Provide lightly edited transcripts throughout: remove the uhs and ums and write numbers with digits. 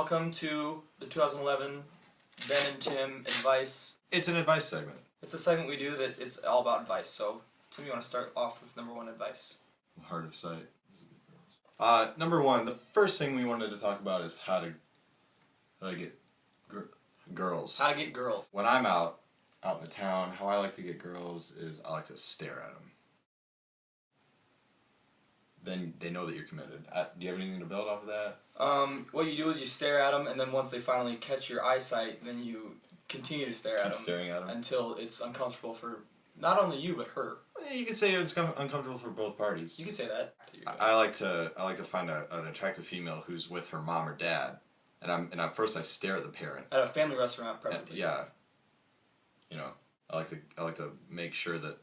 welcome to the 2011 Ben and Tim Advice. It's an advice segment. It's a segment we do that it's all about advice. So, Tim, you want to start off with number one advice? Heart of sight. Number one, the first thing we wanted to talk about is how to get girls. How to get girls. When I'm out in the town, how I like to get girls is I like to stare at them. Then they know that you're committed. Do you have anything to build off of that? What you do is you stare at them, and then once they finally catch your eyesight, then you continue to stare at them. Keep staring at them until it's uncomfortable for not only you but her. You could say it's uncomfortable for both parties. You could say that. I like to find an attractive female who's with her mom or dad, and at first I stare at the parent. At a family restaurant, preferably. Yeah. You know, I like to make sure that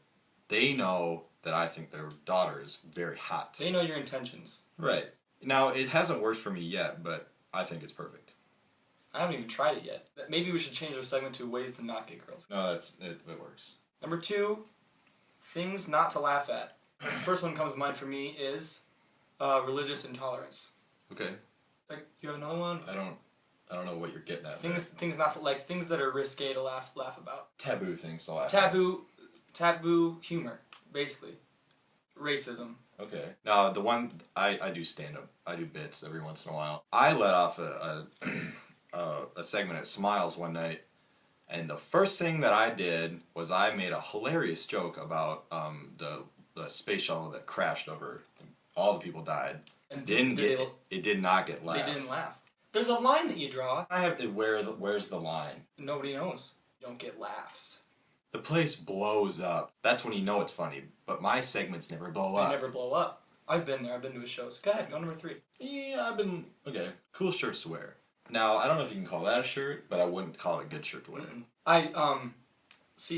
they know that I think their daughter is very hot. They know your intentions. Right. Now, it hasn't worked for me yet, but I think it's perfect. I haven't even tried it yet. Maybe we should change our segment to ways to not get girls. No, it works. Number two, things not to laugh at. The first one comes to mind for me is religious intolerance. Okay. Like, you have another one? I don't know what you're getting at. Things not to, like things that are risque to laugh about. Taboo things to laugh at. Taboo humor, basically. Racism. Okay. Now, the one I do stand up. I do bits every once in a while. I let off a segment at Smiles one night, and the first thing that I did was I made a hilarious joke about the space shuttle that crashed over. All the people died. And it did not get laughs. They didn't laugh. There's a line that you draw. I have to where's the line? Nobody knows. You don't get laughs. The place blows up. That's when you know it's funny. But my segments never blow up. They never blow up. I've been there. I've been to his shows. Go ahead. Go number three. Yeah, okay. Cool shirts to wear. Now, I don't know if you can call that a shirt, but I wouldn't call it a good shirt to wear. Mm-mm.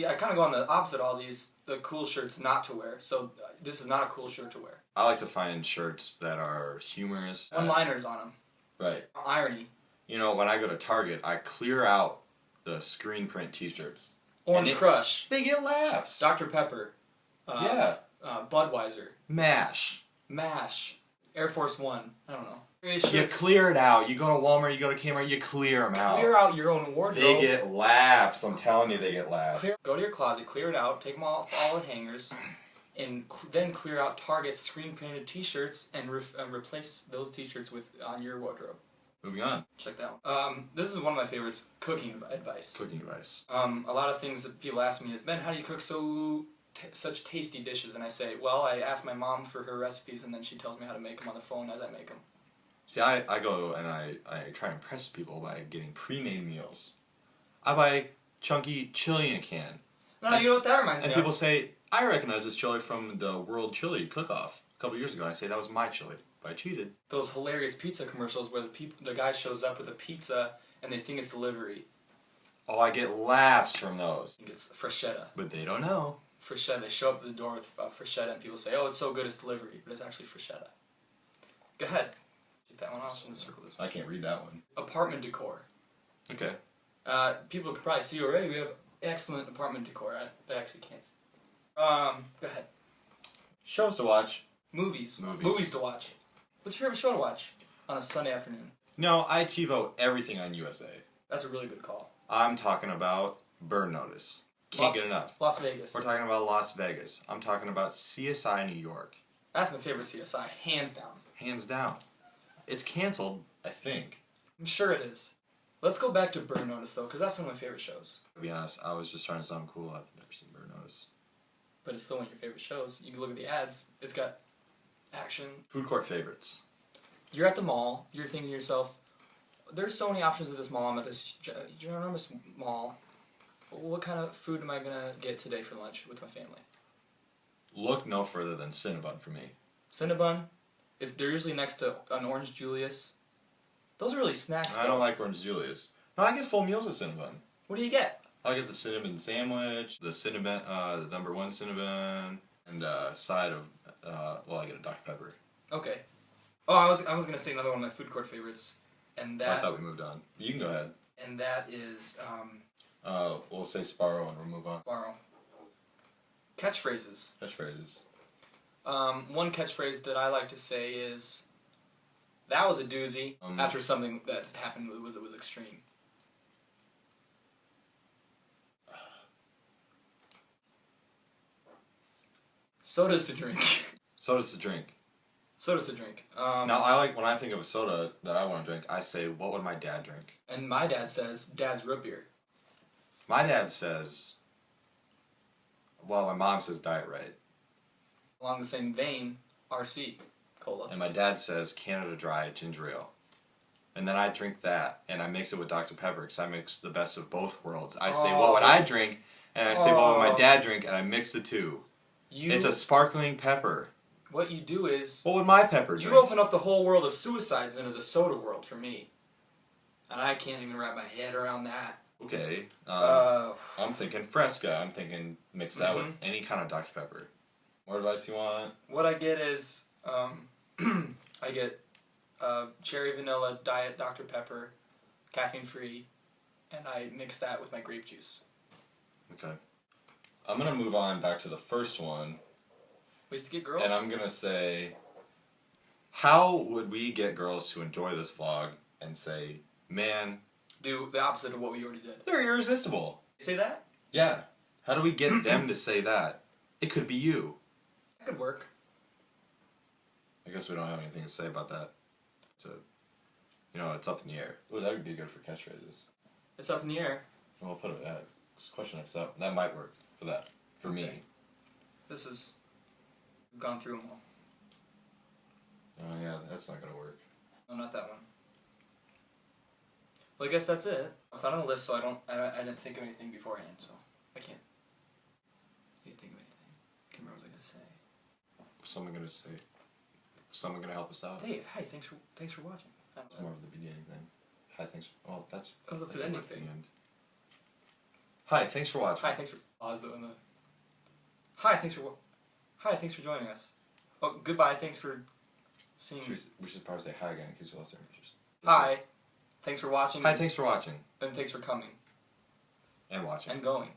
I kind of go on the opposite of all these. The cool shirts not to wear. So this is not a cool shirt to wear. I like to find shirts that are humorous. One-liners on them. Right. Irony. You know, when I go to Target, I clear out the screen print t-shirts. Orange Crush. They get laughs. Dr. Pepper. Budweiser. MASH. Air Force One. I don't know. You clear it out. You go to Walmart, you go to Kmart, you clear them out. Clear out your own wardrobe. They get laughs. I'm telling you, they get laughs. Go to your closet, clear it out, take them all the hangers, and then clear out Target's screen-printed t-shirts and replace those t-shirts on your wardrobe. Moving on. Check that out. This is one of my favorites, cooking advice. Cooking advice. A lot of things that people ask me is, Ben, how do you cook such tasty dishes? And I say, well, I ask my mom for her recipes, and then she tells me how to make them on the phone as I make them. See, I go and I try to impress people by getting pre-made meals. I buy chunky chili in a can. No, you know what that reminds me of? And people say, I recognize this chili from the World Chili Cook-Off a couple years ago. And I say, that was my chili. But I cheated. Those hilarious pizza commercials where the guy shows up with a pizza and they think it's delivery. Oh, I get laughs from those. I think it's Freschetta. But they don't know. Freschetta. They show up at the door with Freschetta and people say, oh, it's so good it's delivery. But it's actually Freschetta. Go ahead. Get that one off. I'm going to circle this one. I can't read that one. Apartment decor. Okay. People can probably see already we have excellent apartment decor. They actually can't see. Go ahead. Shows to watch. Movies to watch. What's your favorite show to watch on a Sunday afternoon? No, I TiVo everything on USA. That's a really good call. I'm talking about Burn Notice. Can't get enough. Las Vegas. We're talking about Las Vegas. I'm talking about CSI New York. That's my favorite CSI, hands down. Hands down. It's canceled, I think. I'm sure it is. Let's go back to Burn Notice, though, because that's one of my favorite shows. To be honest, I was just trying to sound cool. I've never seen Burn Notice. But it's still one of your favorite shows. You can look at the ads. It's got action. Food court favorites. You're at the mall. You're thinking to yourself, there's so many options at this mall. I'm at this ginormous mall. What kind of food am I going to get today for lunch with my family? Look no further than Cinnabon for me. Cinnabon? If they're usually next to an Orange Julius. Those are really snacks, I don't like Orange Julius. No, I get full meals at Cinnabon. What do you get? I get the cinnamon sandwich, the Cinnabon, the number one Cinnabon, and a side of, I get a Dr. Pepper. Okay. Oh, I was gonna say another one of my food court favorites, and that. I thought we moved on. You can go ahead. And that is. We'll say Sparrow and we'll move on. Sparrow. Catchphrases. Catchphrases. One catchphrase that I like to say is, That was a doozy Um, after something that happened that was extreme. Sodas to drink. Soda's to drink. Sodas to drink. Now, I like when I think of a soda that I want to drink, I say, what would my dad drink? And my dad says, Dad's root beer. My dad says, well, my mom says Diet Right. Along the same vein, RC Cola. And my dad says Canada Dry Ginger Ale. And then I drink that, and I mix it with Dr. Pepper, because I mix the best of both worlds. I say, what would I drink? And I say, what would my dad drink? And I mix the two. It's a sparkling pepper. What you do is... What would my pepper drink? You open up the whole world of suicides into the soda world for me. And I can't even wrap my head around that. Okay. I'm thinking Fresca. I'm thinking mix that with any kind of Dr. Pepper. More advice you want? What I get is, I get cherry vanilla diet Dr. Pepper, caffeine free, and I mix that with my grape juice. Okay. I'm going to move on back to the first one. Ways to get girls? And I'm going to say, how would we get girls to enjoy this vlog and say, man, do the opposite of what we already did. they're irresistible. Say that? Yeah. How do we get them to say that? It could be you. That could work. I guess we don't have anything to say about that. So, it's up in the air. Oh, that would be good for catchphrases. It's up in the air. We'll put it at question next up. That might work for that. For me. This is... We've gone through them all. Oh yeah, that's not gonna work. No, not that one. Well, I guess that's it. It's not on the list, so I didn't think of anything beforehand, so I can't think of anything. I can't remember what I was gonna say. Was someone gonna say? Was someone gonna help us out? Hey, thanks for watching. That's more of the beginning then. Hi, thanks. Oh, that's. Oh, that's that the ending worked at thing. the end. Hi, thanks for watching. Hi, thanks for pause though. Hi, thanks for joining us. Oh, goodbye. Thanks for seeing. We should probably say hi again in case you lost our interest. Hi, thanks for watching. Hi, thanks for watching. And thanks for coming And watching. and going.